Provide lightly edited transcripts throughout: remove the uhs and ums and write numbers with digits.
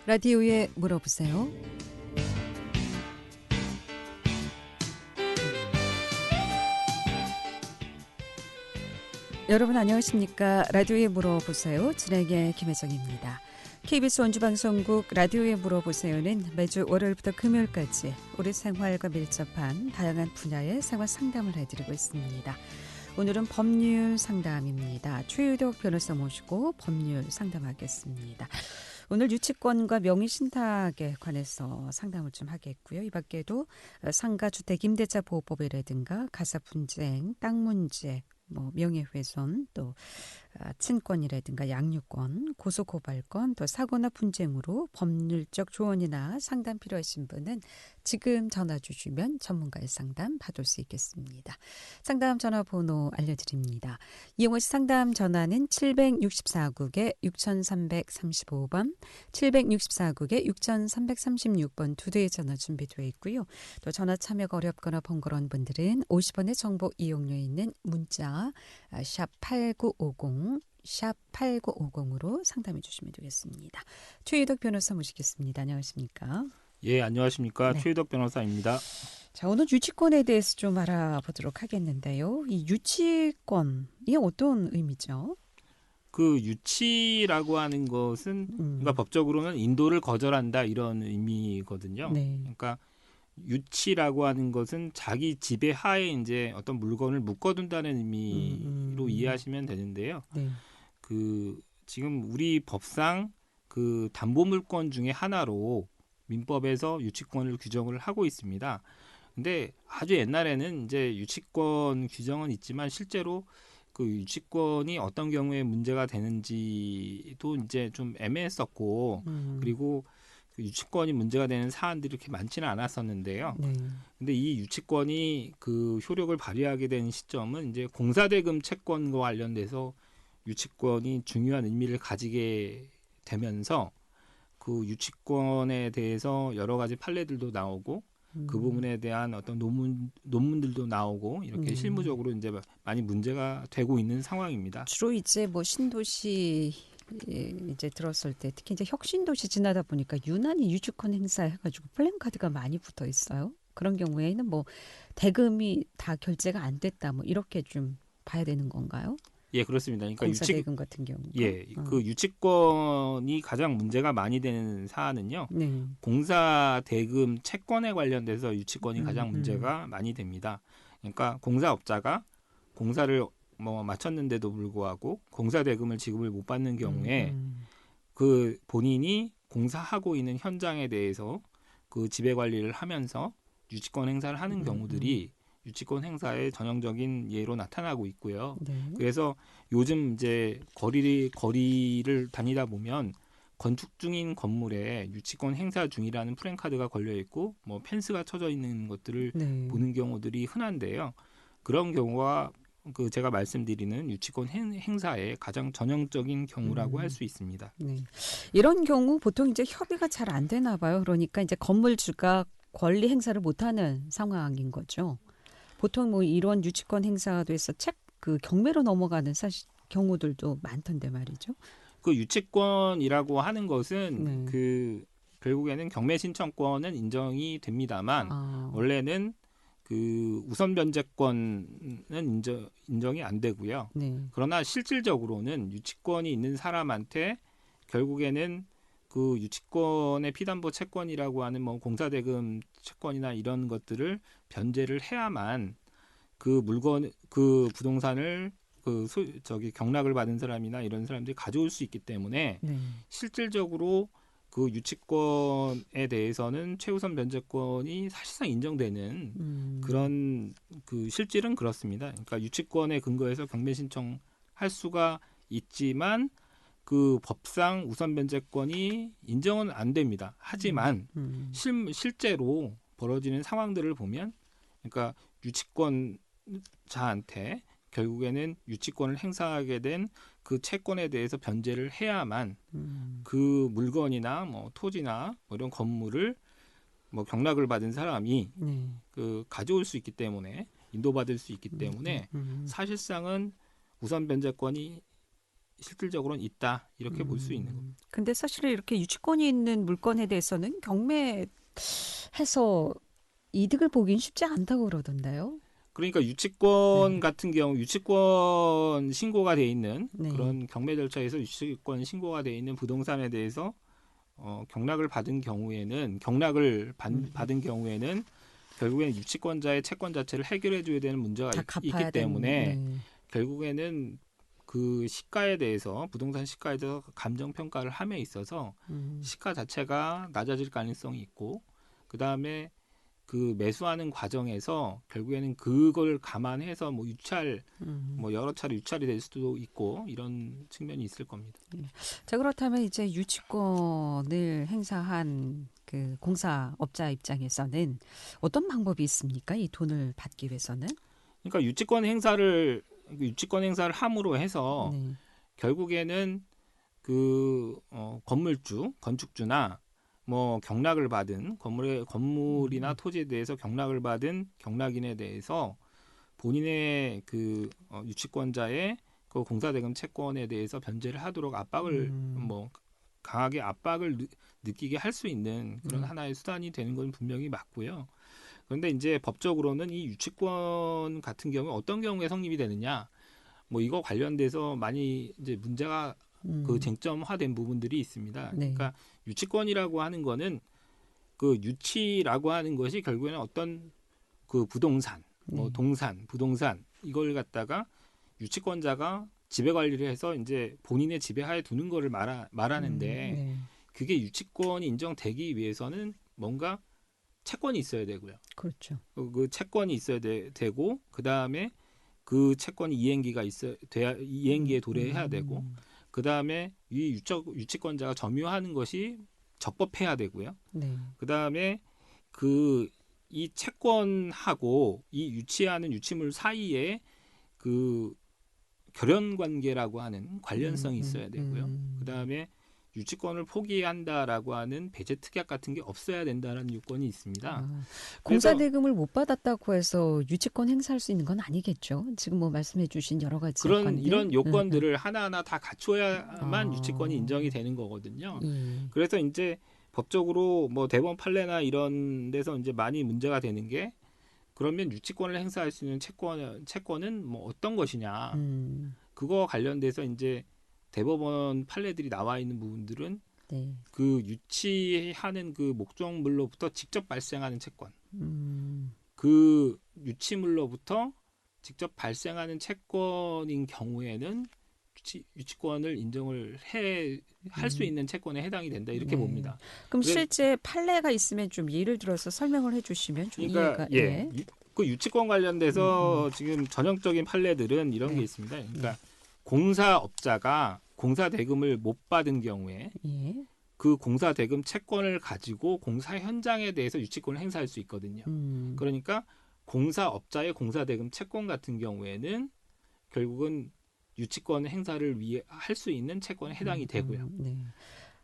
라디오에 물어보세요. 여러분 안녕하십니까? 라디오에 물어보세요. 진행의 김혜정입니다. KBS 원주방송국 라디오에 물어보세요는 매주 월요일부터 금요일까지 우리 생활과 밀접한 다양한 분야의 생활 상담을 해드리고 있습니다. 오늘은 법률 상담입니다. 최유덕 변호사 모시고 법률 상담하겠습니다. 오늘 유치권과 명의신탁에 관해서 상담을 좀 하겠고요. 이 밖에도 상가주택 임대차 보호법이라든가 가사분쟁, 땅 문제, 명예훼손, 또 친권이라든가 양육권, 고소고발권, 또 사고나 분쟁으로 법률적 조언이나 상담 필요하신 분은 지금 전화 주시면 전문가의 상담 받을 수 있겠습니다. 상담 전화번호 알려드립니다. 이용호 씨 상담 전화는 764국에 6335번, 764국에 6336번 두 대의 전화 준비되어 있고요. 또 전화 참여가 어렵거나 번거로운 분들은 50원의 정보 이용료에 있는 문자 샵 8950 샵 8950으로 상담해 주시면 되겠습니다. 최유덕 변호사 모시겠습니다. 안녕하십니까? 예, 안녕하십니까. 네. 최유덕 변호사입니다. 자, 오늘 유치권에 대해서 좀 알아보도록 하겠는데요. 이 유치권이 어떤 의미죠? 그 유치라고 하는 것은 그러니까 법적으로는 인도를 거절한다 이런 의미거든요. 네. 그러니까 유치라고 하는 것은 자기 지배 하에 이제 어떤 물건을 묶어둔다는 의미로 이해하시면 되는데요. 네. 그 지금 우리 법상 그 담보물권 중에 하나로 민법에서 유치권을 규정을 하고 있습니다. 근데 아주 옛날에는 이제 유치권 규정은 있지만 실제로 그 유치권이 어떤 경우에 문제가 되는지도 이제 좀 애매했었고 그리고 그 유치권이 문제가 되는 사안들이 그렇게 많지는 않았었는데요. 네. 근데 이 유치권이 그 효력을 발휘하게 된 시점은 이제 공사대금 채권과 관련돼서 유치권이 중요한 의미를 가지게 되면서 그 유치권에 대해서 여러 가지 판례들도 나오고 그 부분에 대한 어떤 논문들도 나오고 이렇게 실무적으로 이제 많이 문제가 되고 있는 상황입니다. 주로 이제 신도시 이제 들었을 때 특히 이제 혁신도시 지나다 보니까 유난히 유치권 행사해가지고 플랜카드가 많이 붙어 있어요. 그런 경우에는 대금이 다 결제가 안 됐다 이렇게 좀 봐야 되는 건가요? 예, 그렇습니다. 그러니까 공사대금 같은 경우. 예, 그 유치권이 가장 문제가 많이 되는 사안은요. 네. 공사대금 채권에 관련돼서 유치권이 가장 문제가 많이 됩니다. 그러니까 공사업자가 공사를 마쳤는데도 불구하고 공사대금을 지급을 못 받는 경우에 그 본인이 공사하고 있는 현장에 대해서 그 지배 관리를 하면서 유치권 행사를 하는 경우들이 유치권 행사의 전형적인 예로 나타나고 있고요. 네. 그래서 요즘 이제 거리를 다니다 보면 건축 중인 건물에 유치권 행사 중이라는 프랜카드가 걸려 있고 펜스가 쳐져 있는 것들을 네. 보는 경우들이 흔한데요. 그런 경우가 그 제가 말씀드리는 유치권 행사의 가장 전형적인 경우라고 할 수 있습니다. 네. 이런 경우 보통 이제 협의가 잘 안 되나 봐요. 그러니까 이제 건물주가 권리 행사를 못하는 상황인 거죠. 보통 이런 유치권 행사가 돼서 그 경매로 넘어가는 경우들도 많던데 말이죠. 그 유치권이라고 하는 것은 네. 결국에는 경매 신청권은 인정이 됩니다만 원래는 그 우선 변제권은 인정이 안 되고요. 네. 그러나 실질적으로는 유치권이 있는 사람한테 결국에는 그 유치권의 피담보 채권이라고 하는 공사대금 채권이나 이런 것들을 변제를 해야만 그 물건, 그 부동산을 경락을 받은 사람이나 이런 사람들이 가져올 수 있기 때문에 실질적으로 그 유치권에 대해서는 최우선 변제권이 사실상 인정되는 그런 그 실질은 그렇습니다. 그러니까 유치권에 근거해서 경매 신청할 수가 있지만 그 법상 우선 변제권이 인정은 안 됩니다. 하지만 실제로 벌어지는 상황들을 보면 그러니까 유치권자한테 결국에는 유치권을 행사하게 된 그 채권에 대해서 변제를 해야만 그 물건이나 토지나 이런 건물을 경락을 받은 사람이 그 가져올 수 있기 때문에 인도받을 수 있기 때문에 사실상은 우선 변제권이 실질적으로는 있다 이렇게 볼 수 있는 겁니다. 근데 사실 이렇게 유치권이 있는 물건에 대해서는 경매해서 이득을 보긴 쉽지 않다고 그러던데요. 그러니까 유치권 네. 같은 경우 유치권 신고가 돼 있는 네. 그런 경매 절차에서 유치권 신고가 돼 있는 부동산에 대해서 경락을 받은 경우에는 받은 경우에는 결국에는 유치권자의 채권 자체를 해결해 줘야 되는 문제가 다 있기 갚아야 때문에 네. 결국에는 그 시가에 대해서 부동산 시가에 대해서 감정 평가를 함에 있어서 시가 자체가 낮아질 가능성이 있고 그다음에 그 매수하는 과정에서 결국에는 그걸 감안해서 뭐 뭐 여러 차례 유찰이 될 수도 있고 이런 측면이 있을 겁니다. 자, 그렇다면 이제 유치권을 행사한 그 공사업자 입장에서는 어떤 방법이 있습니까? 이 돈을 받기 위해서는? 그러니까 유치권 행사를 함으로 해서 네. 결국에는 건물주, 건축주나 뭐 경락을 받은 건물이나 토지에 대해서 경락을 받은 경락인에 대해서 본인의 유치권자의 그 공사대금 채권에 대해서 변제를 하도록 강하게 압박을 느끼게 할 수 있는 그런 하나의 수단이 되는 건 분명히 맞고요. 그런데 이제 법적으로는 이 유치권 같은 경우 어떤 경우에 성립이 되느냐, 뭐 이거 관련돼서 많이 이제 문제가 그 쟁점화된 부분들이 있습니다. 네. 그러니까 유치권이라고 하는 거는 그 유치라고 하는 것이 결국에는 어떤 그 부동산, 뭐 부동산 이걸 갖다가 유치권자가 지배 관리를 해서 이제 본인의 지배하에 두는 거를 말하는데 네. 그게 유치권이 인정되기 위해서는 뭔가 채권이 있어야 되고요. 그렇죠. 그 채권이 있어야 되고 그 다음에 그 채권이 이행기에 도래해야 되고 그 다음에 이 유치권자가 점유하는 것이 적법해야 되고요. 네. 그 다음에 이 채권하고 이 유치하는 유치물 사이에 그 결연 관계라고 하는 관련성이 있어야 되고요. 그 다음에 유치권을 포기한다라고 하는 배제 특약 같은 게 없어야 된다는 요건이 있습니다. 공사대금을 못 받았다고 해서 유치권 행사할 수 있는 건 아니겠죠. 지금 뭐 말씀해주신 여러 가지 이런 요건들을 하나하나 다 갖춰야만 유치권이 인정이 되는 거거든요. 그래서 이제 법적으로 뭐 대법원 판례나 이런 데서 이제 많이 문제가 되는 게 그러면 유치권을 행사할 수 있는 채권은 뭐 어떤 것이냐. 그거 관련돼서 이제 대법원 판례들이 나와 있는 부분들은 네. 그 유치하는 그 목적물로부터 직접 발생하는 채권, 그 유치물로부터 직접 발생하는 채권인 경우에는 유치권을 인정을 할 수 있는 채권에 해당이 된다 이렇게 봅니다. 그럼 실제 판례가 있으면 좀 예를 들어서 설명을 해주시면 좀 그러니까 이해가 그 유치권 관련돼서 지금 전형적인 판례들은 이런 게 있습니다. 그러니까 공사업자가 공사 대금을 못 받은 경우에 그 공사 대금 채권을 가지고 공사 현장에 대해서 유치권을 행사할 수 있거든요. 그러니까 공사업자의 공사 대금 채권 같은 경우에는 결국은 유치권 행사를 위해 할 수 있는 채권에 해당이 되고요.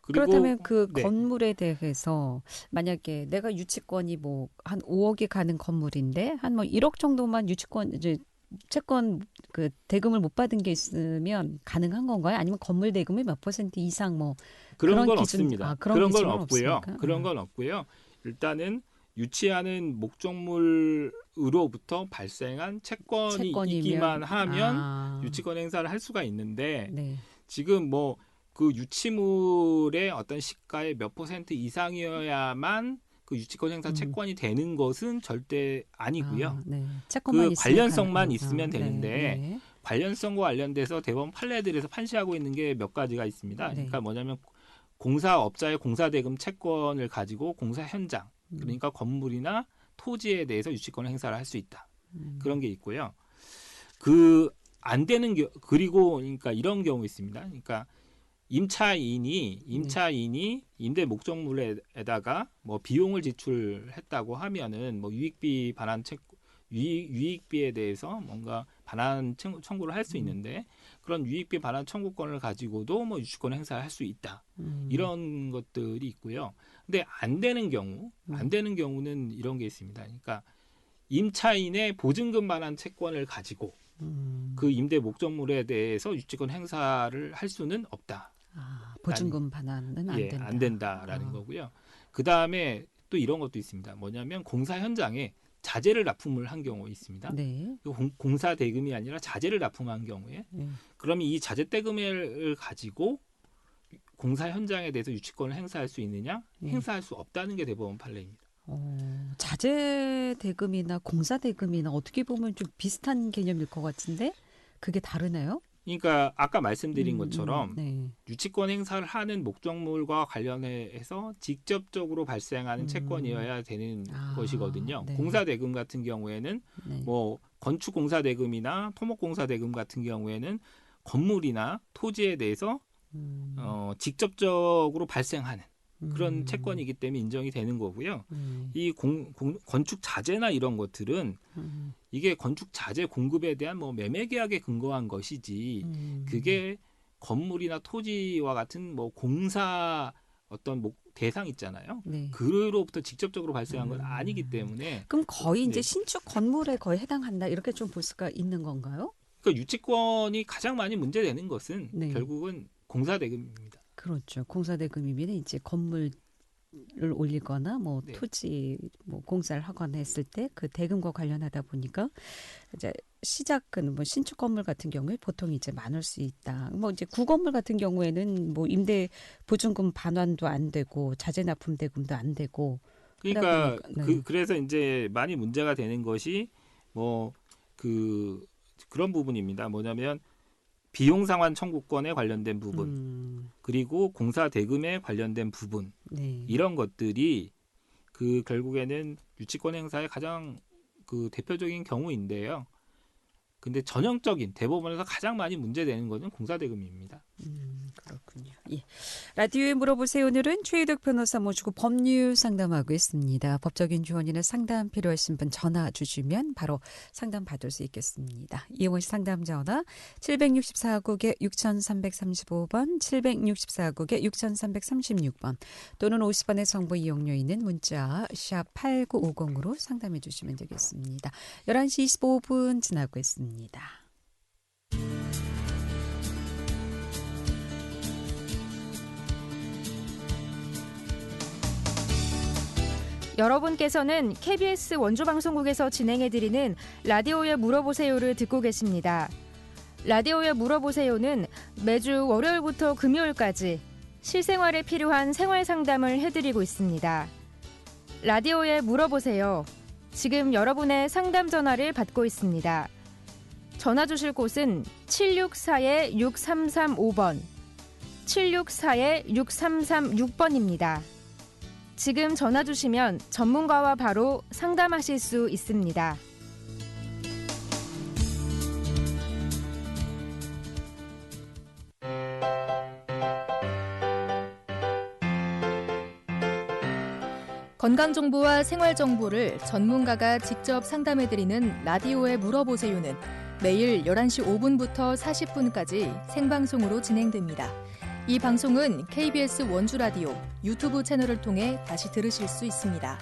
그리고 그렇다면 그 건물에 대해서 만약에 내가 유치권이 뭐 한 5억이 가는 건물인데 한 뭐 1억 정도만 유치권 이제 채권 그 대금을 못 받은 게 있으면 가능한 건가요? 아니면 건물 대금의 몇 % 이상 뭐 그런 건 기준, 없습니다. 그런 건 기준은 없고요. 없습니까? 그런 건 없고요. 일단은 유치하는 목적물으로부터 발생한 채권이 있기만 하면 유치권 행사를 할 수가 있는데 지금 뭐 그 유치물의 어떤 시가의 몇 % 이상이어야만 그 유치권 행사 채권이 되는 것은 절대 아니고요. 그 관련성만 있으면 되는데 관련성과 관련돼서 대법원 판례들에서 판시하고 있는 게 몇 가지가 있습니다. 그러니까 뭐냐면 공사업자의 공사대금 채권을 가지고 공사 현장 그러니까 건물이나 토지에 대해서 유치권 행사를 할 수 있다. 그런 게 있고요. 안 되는 그리고 그러니까 이런 경우 있습니다. 그러니까 임차인이 임대 목적물에다가 뭐 비용을 지출했다고 하면은 뭐 유익비에 대해서 뭔가 반환 청구를 할 수 있는데 그런 유익비 반환 청구권을 가지고도 뭐 유치권 행사를 할 수 있다. 이런 것들이 있고요. 근데 안 되는 경우는 이런 게 있습니다. 그러니까 임차인의 보증금 반환 채권을 가지고 그 임대 목적물에 대해서 유치권 행사를 할 수는 없다. 보증금 반환은 안 된다. 안 된다라는 거고요. 그 다음에 또 이런 것도 있습니다. 뭐냐면 공사 현장에 자재를 납품을 한 경우 있습니다. 네. 공사 대금이 아니라 자재를 납품한 경우에 그러면 이 자재 대금을 가지고 공사 현장에 대해서 유치권을 행사할 수 있느냐? 행사할 수 없다는 게 대법원 판례입니다. 자재 대금이나 공사 대금이나 어떻게 보면 좀 비슷한 개념일 것 같은데 그게 다르네요. 그러니까 아까 말씀드린 것처럼 네. 유치권 행사를 하는 목적물과 관련해서 직접적으로 발생하는 채권이어야 되는 것이거든요. 네. 공사 대금 같은 경우에는 뭐 건축 공사 대금이나 토목 공사 대금 같은 경우에는 건물이나 토지에 대해서 직접적으로 발생하는 그런 채권이기 때문에 인정이 되는 거고요. 이 건축 자재나 이런 것들은 이게 건축 자재 공급에 대한 뭐 매매 계약에 근거한 것이지 그게 건물이나 토지와 같은 뭐 공사 어떤 대상 있잖아요. 네. 그로부터 직접적으로 발생한 건 아니기 때문에 그럼 거의 이제 신축 건물에 거의 해당한다 이렇게 좀 볼 수가 있는 건가요? 그러니까 유치권이 가장 많이 문제되는 것은 결국은 공사 대금입니다. 그렇죠. 공사 대금이면 이제 건물을 올리거나 뭐 토지 뭐 공사를 하거나 했을 때 그 대금과 관련하다 보니까 이제 시작은 뭐 신축 건물 같은 경우에 보통 이제 많을 수 있다. 뭐 이제 구건물 같은 경우에는 뭐 임대 보증금 반환도 안 되고 자재 납품 대금도 안 되고 그러니까 그래서 이제 많이 문제가 되는 것이 뭐 그런 부분입니다. 뭐냐면 비용 상환 청구권에 관련된 부분 그리고 공사 대금에 관련된 부분 이런 것들이 그 결국에는 유치권 행사의 가장 그 대표적인 경우인데요. 근데 전형적인 대법원에서 가장 많이 문제되는 것은 공사 대금입니다. 그렇군요. 예. 라디오에 물어보세요. 오늘은 최희덕 변호사 모시고 법률 상담하고 있습니다. 법적인 조언이나 상담 필요하신 분 전화 주시면 바로 상담 받을 수 있겠습니다. 이용호 씨 상담 전화 764국에 6335번 764국에 6336번 또는 50원의 정보 이용료 있는 문자 샵 8950으로 상담해 주시면 되겠습니다. 11시 25분 지나고 있습니다. 여러분께서는 KBS 원주방송국에서 진행해드리는 라디오에 물어보세요를 듣고 계십니다. 라디오에 물어보세요는 매주 월요일부터 금요일까지 실생활에 필요한 생활 상담을 해드리고 있습니다. 라디오에 물어보세요. 지금 여러분의 상담 전화를 받고 있습니다. 전화 주실 곳은 764-6335번, 764-6336번입니다. 지금 전화 주시면 전문가와 바로 상담하실 수 있습니다. 건강정보와 생활정보를 전문가가 직접 상담해드리는 라디오에 물어보세요는 매일 11시 5분부터 40분까지 생방송으로 진행됩니다. 이 방송은 KBS 원주라디오 유튜브 채널을 통해 다시 들으실 수 있습니다.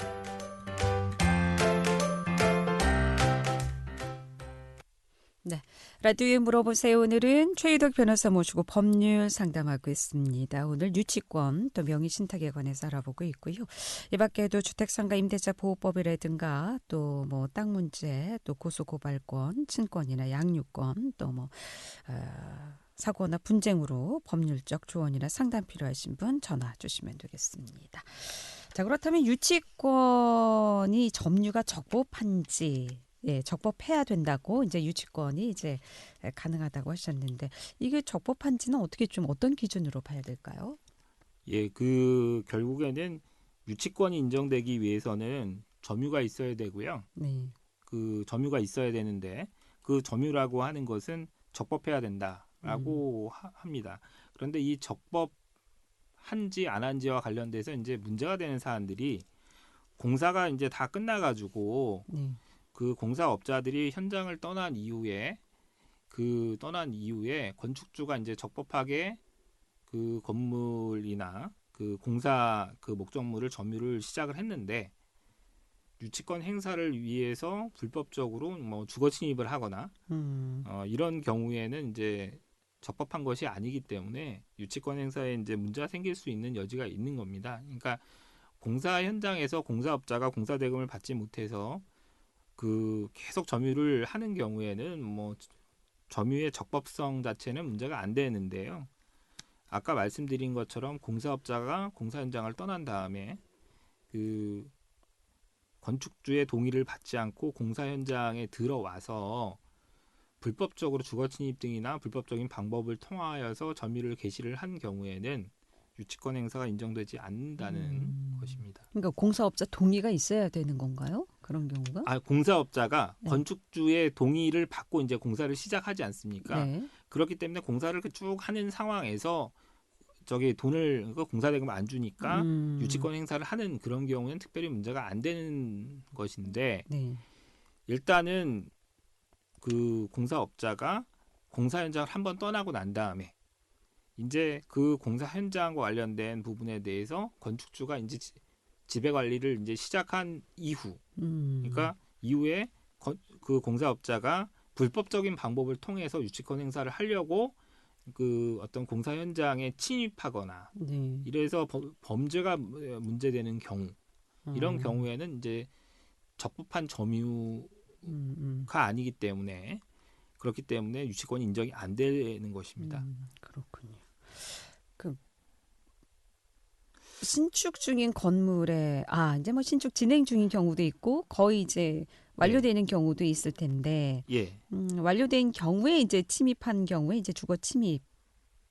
네, 라디오에 물어보세요. 오늘은 최희덕 변호사 모시고 법률 상담하고 있습니다. 오늘 유치권 또 명의신탁에 관해서 알아보고 있고요. 이 밖에도 주택상가 임대차 보호법이라든가 또 뭐 땅 문제, 또 고소고발권, 친권이나 양육권, 또 뭐 사고나 분쟁으로 법률적 조언이나 상담 필요하신 분 전화 주시면 되겠습니다. 자, 그렇다면 유치권이 점유가 적법한지, 적법해야 된다고 이제 유치권이 이제 가능하다고 하셨는데 이게 적법한지는 어떻게 좀 어떤 기준으로 봐야 될까요? 예, 그 결국에는 유치권이 인정되기 위해서는 점유가 있어야 되고요. 그 점유가 있어야 되는데 그 점유라고 하는 것은 적법해야 된다라고 합니다. 그런데 이 적법한지 안 한지와 관련돼서 이제 문제가 되는 사안들이 공사가 이제 다 끝나가지고 그 공사업자들이 현장을 떠난 이후에 건축주가 이제 적법하게 그 건물이나 그 공사 그 목적물을 점유를 시작을 했는데 유치권 행사를 위해서 불법적으로 뭐 주거 침입을 하거나 이런 경우에는 이제 적법한 것이 아니기 때문에 유치권 행사에 이제 문제가 생길 수 있는 여지가 있는 겁니다. 그러니까 공사 현장에서 공사업자가 공사 대금을 받지 못해서 그 계속 점유를 하는 경우에는 뭐 점유의 적법성 자체는 문제가 안 되는데요. 아까 말씀드린 것처럼 공사업자가 공사 현장을 떠난 다음에 그 건축주의 동의를 받지 않고 공사 현장에 들어와서 불법적으로 주거 침입 등이나 불법적인 방법을 통하여서 점유를 개시를 한 경우에는 유치권 행사가 인정되지 않는다는 것입니다. 그러니까 공사업자 동의가 있어야 되는 건가요? 그런 경우가? 공사업자가 네. 건축주의 동의를 받고 이제 공사를 시작하지 않습니까? 네. 그렇기 때문에 공사를 쭉 하는 상황에서 저기 돈을 공사 대금을 안 주니까 유치권 행사를 하는 그런 경우는 특별히 문제가 안 되는 것인데 네. 일단은 그 공사업자가 공사 현장을 한번 떠나고 난 다음에 이제 그 공사 현장과 관련된 부분에 대해서 건축주가 이제 지배 관리를 이제 시작한 이후, 그러니까 이후에 그 공사업자가 불법적인 방법을 통해서 유치권 행사를 하려고 그 어떤 공사 현장에 침입하거나 네. 이래서 범죄가 문제되는 경우, 이런 경우에는 이제 적법한 점유가 아니기 때문에 그렇기 때문에 유치권이 인정이 안 되는 것입니다. 그렇군요. 그 신축 중인 건물에 이제 뭐 신축 진행 중인 경우도 있고 거의 이제 완료되는 경우도 있을 텐데 예, 완료된 경우에 이제 침입한 경우에 이제 주거 침입에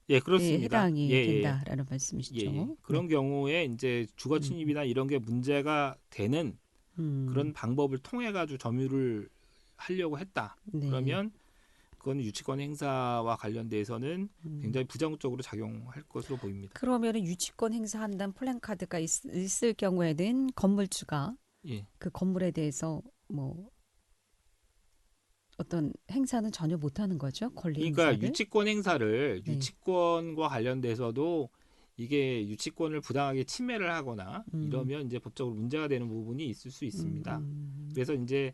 예, 그렇습니다. 해당이 예, 된다라는 말씀이시죠. 예. 그런 경우에 이제 주거 침입이나 이런 게 문제가 되는 그런 방법을 통해 가지고 점유를 하려고 했다. 네. 그러면 그건 유치권 행사와 관련돼서는 굉장히 부정적으로 작용할 것으로 보입니다. 그러면 유치권 행사한다는 플랜카드가 있을 경우에는 건물주가 예. 그 건물에 대해서 뭐 어떤 행사는 전혀 못하는 거죠? 권리 그러니까 행사를? 유치권 행사를 네. 유치권과 관련돼서도 이게 유치권을 부당하게 침해를 하거나 이러면 이제 법적으로 문제가 되는 부분이 있을 수 있습니다. 그래서 이제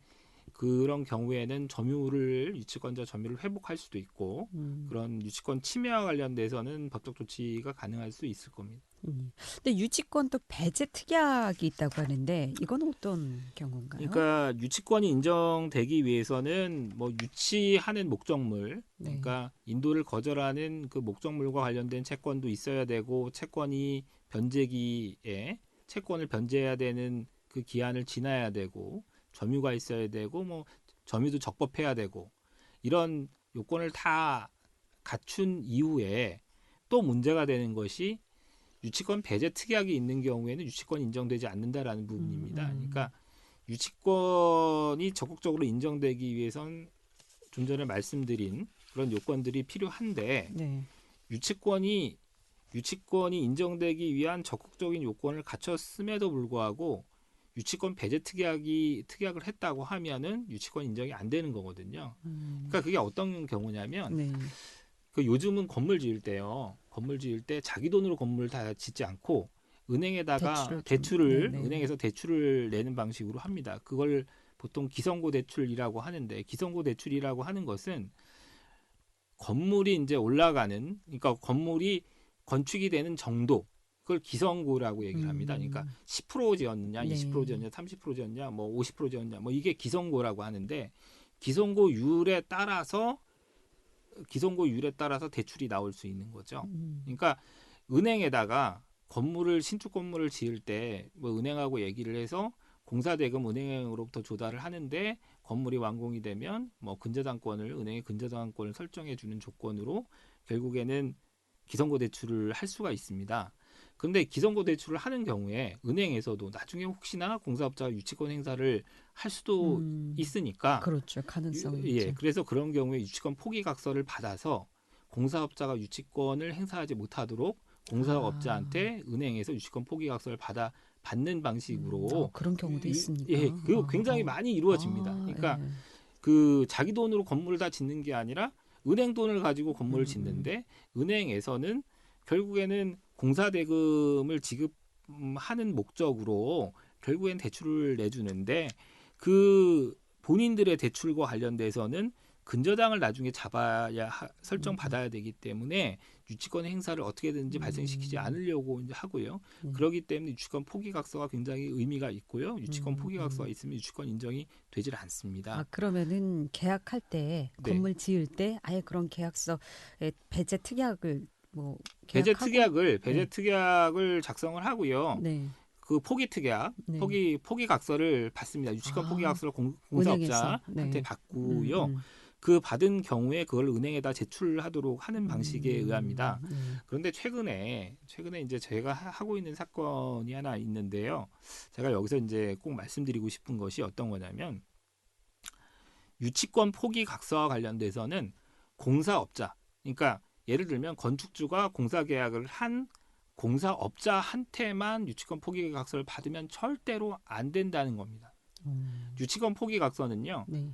그런 경우에는 점유를 유치권자 점유를 회복할 수도 있고 그런 유치권 침해와 관련돼서는 법적 조치가 가능할 수 있을 겁니다. 근데 유치권 또 배제 특약이 있다고 하는데 이건 어떤 경우인가요? 그러니까 유치권이 인정되기 위해서는 뭐 유치하는 목적물, 네. 그러니까 인도를 거절하는 그 목적물과 관련된 채권도 있어야 되고 채권이 변제기에 채권을 변제해야 되는 그 기한을 지나야 되고 점유가 있어야 되고 뭐 점유도 적법해야 되고 이런 요건을 다 갖춘 이후에 또 문제가 되는 것이 유치권 배제 특약이 있는 경우에는 유치권이 인정되지 않는다라는 부분입니다. 그러니까 유치권이 적극적으로 인정되기 위해선 좀 전에 말씀드린 그런 요건들이 필요한데 네. 유치권이 인정되기 위한 적극적인 요건을 갖췄음에도 불구하고 유치권 배제 특약을 했다고 하면은 유치권 인정이 안 되는 거거든요. 그러니까 그게 어떤 경우냐면 네. 그 요즘은 건물 지을 때 자기 돈으로 건물을 다 짓지 않고 은행에다가 은행에서 대출을 내는 방식으로 합니다. 그걸 보통 기성고 대출이라고 하는데 기성고 대출이라고 하는 것은 건물이 이제 올라가는 그러니까 건물이 건축이 되는 정도 그걸 기성고라고 얘기를 합니다. 그러니까 10% 지었느냐, 네. 20% 지었느냐, 30% 지었냐, 뭐 50% 지었냐, 뭐 이게 기성고라고 하는데 기성고율에 따라서 대출이 나올 수 있는 거죠. 그러니까 은행에다가 신축 건물을 지을 때 뭐 은행하고 얘기를 해서 공사대금 은행으로부터 조달을 하는데 건물이 완공이 되면 뭐 은행의 근저당권을 설정해 주는 조건으로 결국에는 기성고 대출을 할 수가 있습니다. 그런데 기성고 대출을 하는 경우에 은행에서도 나중에 혹시나 공사업자가 유치권 행사를 할 수도 있으니까 그렇죠. 가능성이 예, 있죠. 그래서 그런 경우에 유치권 포기각서를 받아서 공사업자가 유치권을 행사하지 못하도록 공사업자한테 은행에서 유치권 포기각서를 받는 방식으로 그런 경우도 있습니까? 예, 그거 굉장히 많이 이루어집니다. 그러니까 그 자기 돈으로 건물을 다 짓는 게 아니라 은행 돈을 가지고 건물을 짓는데 은행에서는 결국에는 공사 대금을 지급하는 목적으로 결국엔 대출을 내주는데 그 본인들의 대출과 관련돼서는 근저당을 나중에 잡아야 설정 받아야 되기 때문에 유치권 행사를 어떻게든지 발생시키지 않으려고 이제 하고요. 그렇기 때문에 유치권 포기각서가 굉장히 의미가 있고요. 유치권 포기각서가 있으면 유치권 인정이 되질 않습니다. 아, 그러면은 계약할 때 네. 건물 지을 때 아예 그런 계약서에 배제 특약을 뭐 배제 계약하고 특약을 작성을 하고요. 네. 그 포기 특약, 네. 포기 각서를 받습니다. 유치권 아, 포기 각서를 은행에서. 공사업자한테 네. 받고요. 그 받은 경우에 그걸 은행에다 제출하도록 하는 방식에 의합니다. 그런데 최근에 이제 제가 하고 있는 사건이 하나 있는데요. 제가 여기서 이제 꼭 말씀드리고 싶은 것이 어떤 거냐면 유치권 포기 각서와 관련돼서는 공사업자, 그러니까 예를 들면 건축주가 공사 계약을 한 공사업자한테만 유치권 포기 각서를 받으면 절대로 안 된다는 겁니다. 유치권 포기 각서는요. 네.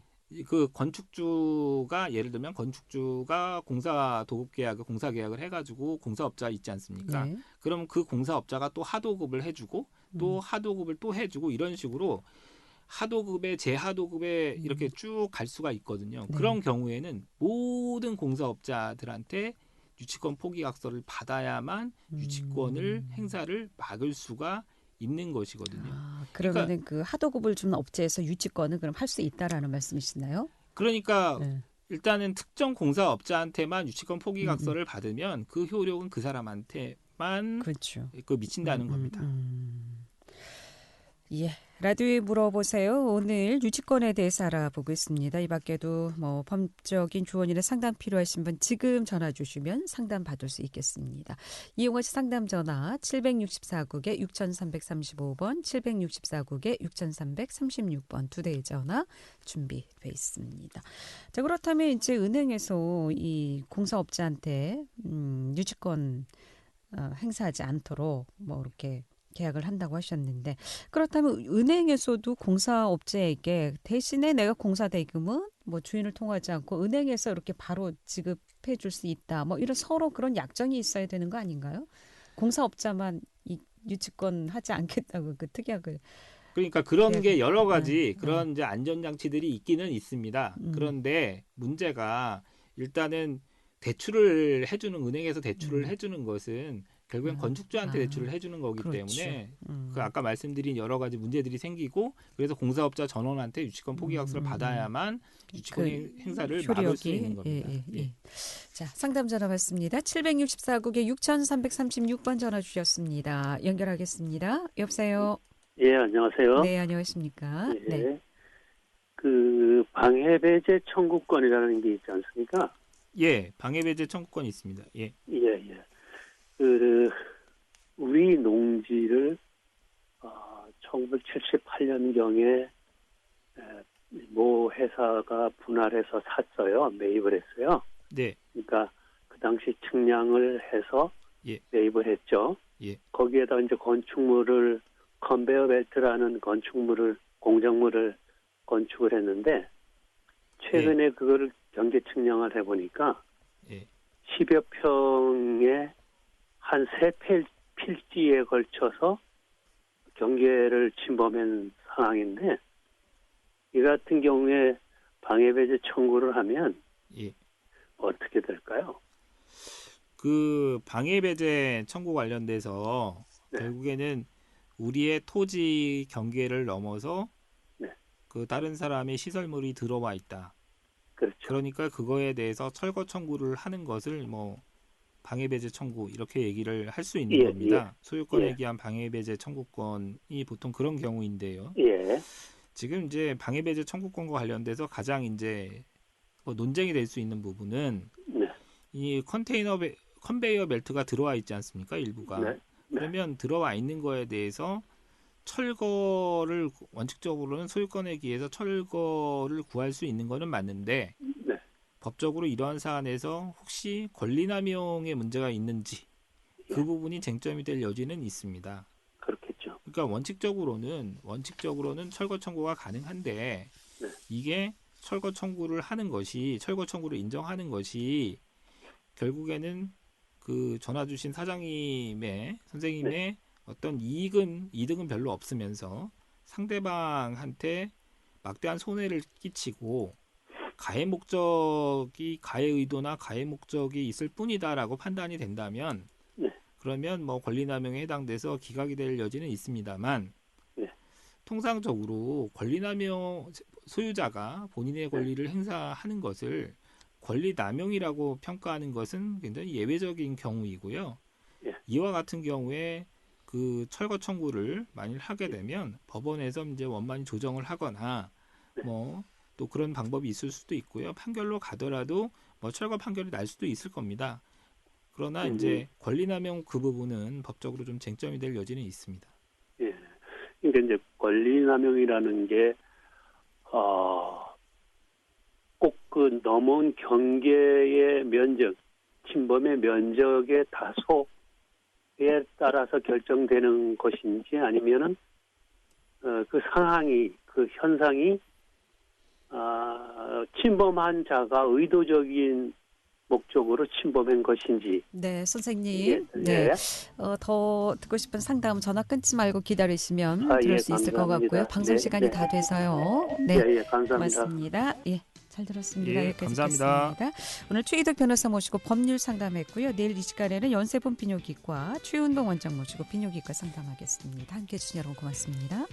그 건축주가 예를 들면 건축주가 공사 계약을 해가지고 공사업자 있지 않습니까? 네. 그럼 그 공사업자가 또 하도급을 해주고 또 하도급을 또 해주고 이런 식으로 하도급에 재하도급에 이렇게 쭉 갈 수가 있거든요. 네. 그런 경우에는 모든 공사업자들한테 유치권 포기각서를 받아야만 유치권을 행사를 막을 수가 있는 것이거든요. 아, 그러면은 그 하도급을 주는 업체에서 유치권을 그럼 할 수 있다라는 말씀이시나요? 그러니까 네. 일단은 특정 공사업자한테만 유치권 포기각서를 받으면 그 효력은 그 사람한테만 그렇죠. 그 미친다는 겁니다. 예, 라디오에 물어보세요. 오늘 유치권에 대해서 알아보고 있습니다. 이 밖에도 뭐 법적인 조언이나 상담 필요하신 분 지금 전화 주시면 상담 받을 수 있겠습니다. 이용하시 상담 전화 764국에 6335번, 764국에 6336번 두 대의 전화 준비돼 있습니다. 자, 그렇다면 이제 은행에서 이 공사업자한테 유치권 행사하지 않도록 뭐 이렇게 계약을 한다고 하셨는데 그렇다면 은행에서도 공사업체에게 대신에 내가 공사대금은 뭐 주인을 통하지 않고 은행에서 이렇게 바로 지급해 줄 수 있다. 뭐 이런 서로 그런 약정이 있어야 되는 거 아닌가요? 공사업자만 이 유치권 하지 않겠다고 그 특약을. 그러니까 그런 게 여러 가지 네. 그런 이제 안전장치들이 있기는 있습니다. 그런데 문제가 일단은 대출을 해주는 은행에서 대출을 해주는 것은 결국엔 건축주한테 대출을 해주는 거기 그렇죠. 때문에 그 아까 말씀드린 여러 가지 문제들이 생기고 그래서 공사업자 전원한테 유치권 포기각서를 받아야만 유치권 행사를 막을 수 있는 겁니다. 예. 자, 상담 전화 받습니다. 764국에 6336번 전화 주셨습니다. 연결하겠습니다. 여보세요. 예, 안녕하세요. 네, 안녕하십니까. 예. 네. 그 방해배제 청구권이라는 게 있지 않습니까? 예, 방해배제 청구권이 있습니다. 예. 예. 그 우리 농지를 1978년경에 모 회사가 분할해서 샀어요. 매입을 했어요. 네. 그러니까 그 당시 측량을 해서 예. 매입을 했죠. 예. 거기에다 이제 건축물을 컨베어 벨트라는 공작물을 건축을 했는데 최근에 그거를 경제 측량을 해보니까 10여 평에 한 세 필지에 걸쳐서 경계를 침범한 상황인데 이 같은 경우에 방해배제 청구를 하면 어떻게 될까요? 그 방해배제 청구 관련돼서 결국에는 우리의 토지 경계를 넘어서 그 다른 사람의 시설물이 들어와 있다. 그렇죠. 그러니까 그거에 대해서 철거 청구를 하는 것을 뭐 방해배제 청구 이렇게 얘기를 할 수 있는 겁니다. 소유권에 기한 방해배제 청구권이 보통 그런 경우인데요. 지금 이제 방해배제 청구권과 관련돼서 가장 이제 뭐 논쟁이 될 수 있는 부분은 이 컨베이어 벨트가 들어와 있지 않습니까? 일부가. 그러면 들어와 있는 거에 대해서 철거를 원칙적으로는 소유권에 기해서 철거를 구할 수 있는 거는 맞는데 법적으로 이러한 사안에서 혹시 권리남용의 문제가 있는지 그 부분이 쟁점이 될 여지는 있습니다. 그렇겠죠. 그러니까 원칙적으로는 철거 청구가 가능한데 이게 철거 청구를 인정하는 것이 결국에는 그 전화 주신 선생님의 어떤 이득은 별로 없으면서 상대방한테 막대한 손해를 끼치고 가해 목적이 가해 의도나 가해 목적이 있을 뿐이다라고 판단이 된다면 네. 그러면 뭐 권리남용에 해당돼서 기각이 될 여지는 있습니다만 네. 통상적으로 권리남용 소유자가 본인의 권리를 행사하는 것을 권리남용이라고 평가하는 것은 굉장히 예외적인 경우이고요. 네. 이와 같은 경우에 그 철거 청구를 만일 하게 되면 법원에서 이제 원만히 조정을 하거나 뭐 또 그런 방법이 있을 수도 있고요. 판결로 가더라도 뭐 철거 판결이 날 수도 있을 겁니다. 그러나 이제 권리남용 그 부분은 법적으로 좀 쟁점이 될 여지는 있습니다. 예. 그러니까 이제 권리남용이라는 게 꼭 그 넘어온 경계의 면적, 침범의 면적의 다소에 따라서 결정되는 것인지 아니면은 그 상황이 그 현상이 침범한 자가 의도적인 목적으로 침범한 것인지. 네, 선생님. 예, 네. 예. 더 듣고 싶은 상담 전화 끊지 말고 기다리시면 들을 예, 수 있을 것 감사합니다. 같고요. 방송 네, 시간이 네. 다 돼서요. 네. 예, 감사합니다. 고맙습니다. 예. 잘 들었습니다. 예, 여기까지 감사합니다. 듣겠습니다. 오늘 최희덕 변호사 모시고 법률 상담했고요. 내일 이 시간에는 연세분 비뇨기과 최운동 원장 모시고 비뇨기과 상담하겠습니다. 함께해 주신 여러분 고맙습니다.